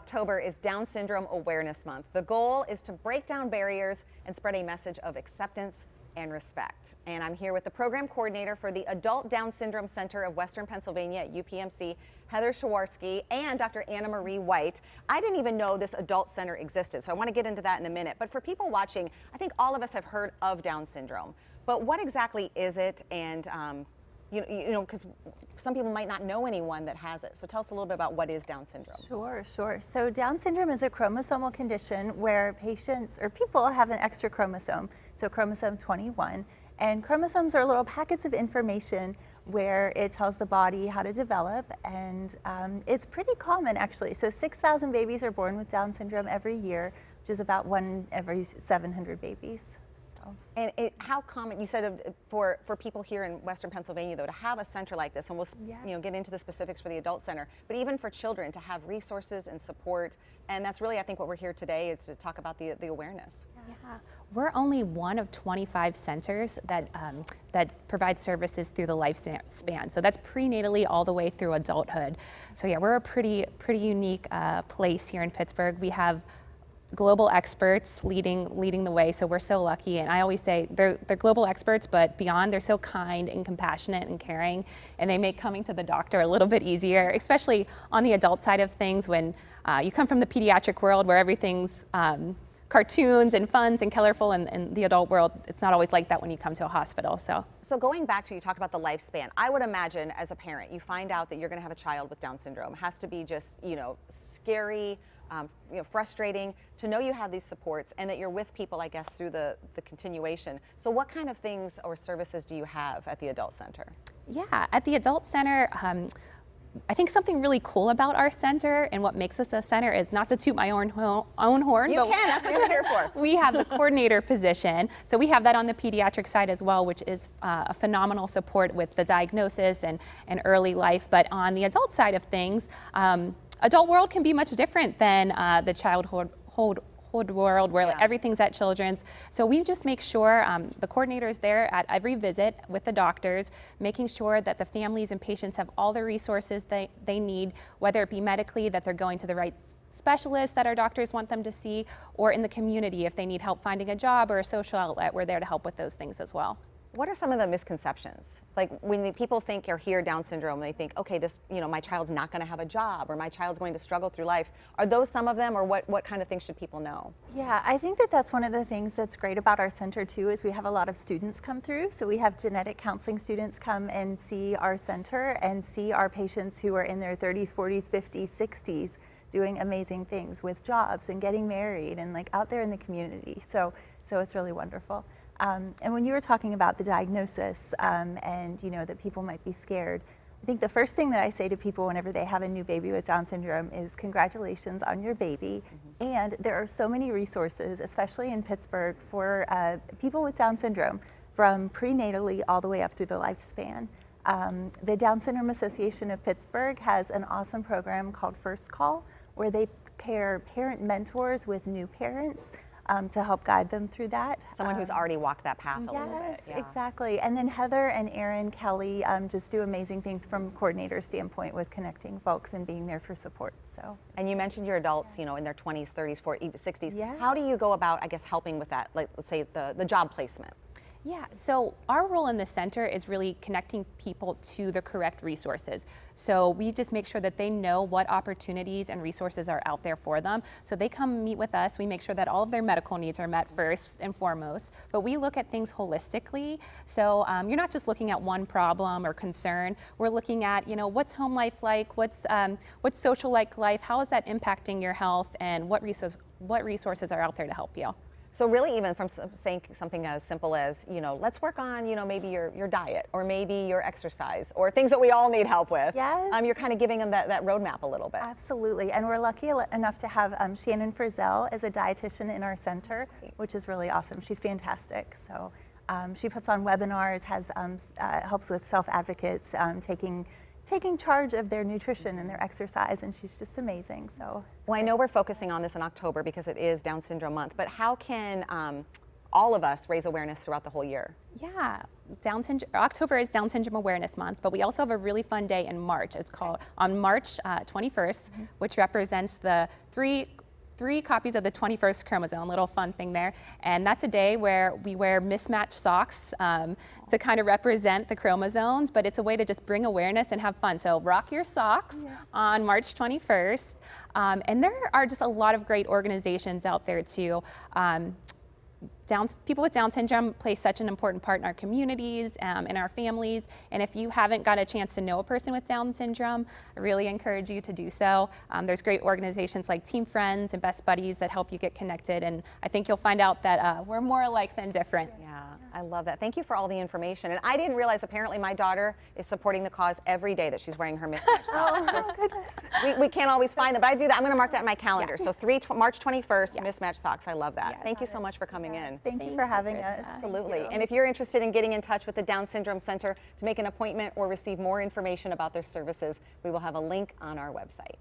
October is Down Syndrome Awareness Month. The goal is to break down barriers and spread a message of acceptance and respect. And I'm here with the program coordinator for the Adult Down Syndrome Center of Western Pennsylvania at UPMC, Heather Shiwarski, and Dr. Anna Marie White. I didn't even know this adult center existed, so I want to get into that in a minute. But for people watching, I think all of us have heard of Down syndrome. But what exactly is it? And you know, because some people might not know anyone that has it. So tell us a little bit about what is Down syndrome. Sure. So Down syndrome is a chromosomal condition where patients or people have an extra chromosome, so chromosome 21. And chromosomes are little packets of information where it tells the body how to develop, and it's pretty common actually. So 6,000 babies are born with Down syndrome every year, which is about 1 every 700 babies. And how common, you said for people here in Western Pennsylvania though, to have a center like this, and we'll get into the specifics for the adult center, but even for children to have resources and support, and that's really I think what we're here today is to talk about the awareness. Yeah, we're only one of 25 centers that provide services through the lifespan. So that's prenatally all the way through adulthood. So yeah, we're a pretty unique place here in Pittsburgh. We have global experts leading the way, so we're so lucky. And I always say they're global experts, but beyond, they're so kind and compassionate and caring, and they make coming to the doctor a little bit easier, especially on the adult side of things when you come from the pediatric world where everything's cartoons and funs and colorful, and the adult world, it's not always like that when you come to a hospital. So going back to, you talked about the lifespan. I would imagine as a parent, you find out that you're going to have a child with Down syndrome. It has to be just, scary, frustrating to know you have these supports and that you're with people, I guess, through the continuation. So what kind of things or services do you have at the Adult Center? Yeah, at the Adult Center, I think something really cool about our center and what makes us a center is, not to toot my own horn. You can, that's what you're here for. We have the coordinator position. So we have that on the pediatric side as well, which is a phenomenal support with the diagnosis and early life. But on the adult side of things, adult world can be much different than the childhood world where everything's at children's. So we just make sure the coordinators there at every visit with the doctors, making sure that the families and patients have all the resources they need, whether it be medically, that they're going to the right specialists that our doctors want them to see, or in the community if they need help finding a job or a social outlet, we're there to help with those things as well. What are some of the misconceptions? Like when people think or hear Down syndrome, they think, okay, this, my child's not going to have a job, or my child's going to struggle through life. Are those some of them, or what kind of things should people know? Yeah, I think that's one of the things that's great about our center too, is we have a lot of students come through. So we have genetic counseling students come and see our center and see our patients who are in their 30s, 40s, 50s, 60s doing amazing things with jobs and getting married and out there in the community. So it's really wonderful. And when you were talking about the diagnosis and that people might be scared, I think the first thing that I say to people whenever they have a new baby with Down syndrome is congratulations on your baby. Mm-hmm. And there are so many resources, especially in Pittsburgh, for people with Down syndrome, from prenatally all the way up through the lifespan. The Down Syndrome Association of Pittsburgh has an awesome program called First Call, where they pair parent mentors with new parents to help guide them through that. Someone who's already walked that path a little bit. Yes, exactly. And then Heather and Aaron Kelly just do amazing things from a coordinator standpoint with connecting folks and being there for support. And you mentioned your adults, in their 20s, 30s, 40s, 60s. Yeah. How do you go about, I guess, helping with that, like let's say the job placement? Yeah, so our role in the center is really connecting people to the correct resources. So we just make sure that they know what opportunities and resources are out there for them. So they come meet with us, we make sure that all of their medical needs are met first and foremost, but we look at things holistically. So you're not just looking at one problem or concern, we're looking at, what's home life like, what's social life, how is that impacting your health, and what resources are out there to help you. So really, even from saying something as simple as, let's work on, maybe your diet, or maybe your exercise, or things that we all need help with. Yes. You're kind of giving them that roadmap a little bit. Absolutely. And we're lucky enough to have Shannon Frizzell as a dietitian in our center, which is really awesome. She's fantastic. So she puts on webinars, helps with self-advocates, taking charge of their nutrition and their exercise, and she's just amazing. So, well, I know we're focusing on this in October because it is Down Syndrome Month, but how can all of us raise awareness throughout the whole year. Yeah, October is Down Syndrome Awareness Month, but we also have a really fun day in March. It's called on March 21st, which represents the three copies of the 21st chromosome, little fun thing there. And that's a day where we wear mismatched socks to kind of represent the chromosomes, but it's a way to just bring awareness and have fun. So rock your socks on March 21st. And there are just a lot of great organizations out there too. People with Down syndrome play such an important part in our communities, in our families, and if you haven't got a chance to know a person with Down syndrome, I really encourage you to do so. There's great organizations like Team Friends and Best Buddies that help you get connected, and I think you'll find out that we're more alike than different. Yeah, I love that. Thank you for all the information. And I didn't realize apparently my daughter is supporting the cause every day that she's wearing her mismatched socks. Oh, goodness. We can't always find them, but I do that. I'm going to mark that in my calendar. So March 21st, mismatched socks. I love that. Thank you so much for coming in. Thank you for having us. Absolutely. And if you're interested in getting in touch with the Down Syndrome Center to make an appointment or receive more information about their services, we will have a link on our website.